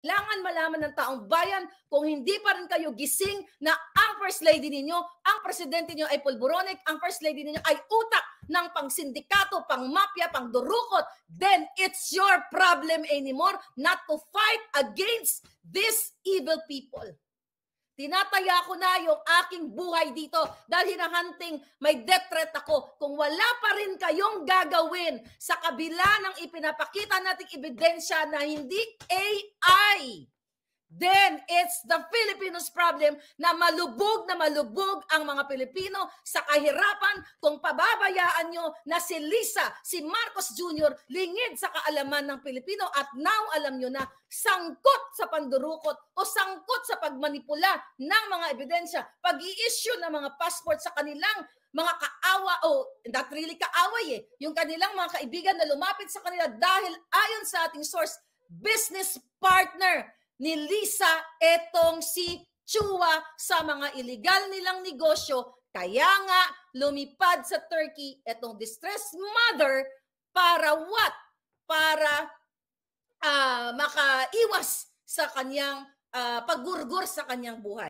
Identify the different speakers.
Speaker 1: Kailangan malaman ng taong bayan kung hindi pa rin kayo gising na ang First Lady ninyo, ang Presidente niyo ay pulburonik, ang First Lady ninyo ay utak ng pang-sindikato, pang-mafia, pang-durukot, then it's your problem anymore not to fight against these evil people. Tinataya ko na yung aking buhay dito dahil hinahunting may death threat ako. Kung wala pa rin kayong gagawin sa kabila ng ipinapakita nating ebidensya na hindi AI, then it's the Filipinos' problem na malubog ang mga Pilipino sa kahirapan kung pababayaan nyo na si Lisa, si Marcos Jr. lingid sa kaalaman ng Pilipino at now alam nyo na sangkot sa pandurukot o sangkot sa pagmanipula ng mga ebidensya, pag-i-issue ng mga passport sa kanilang mga kaawa o not really kaaway yung kanilang mga kaibigan na lumapit sa kanila dahil ayon sa ating source, business partner ni Lisa etong si Chua sa mga illegal nilang negosyo. Kaya nga lumipad sa Turkey etong distressed mother para what? Para makaiwas sa kanyang paggurgur sa kanyang buhay.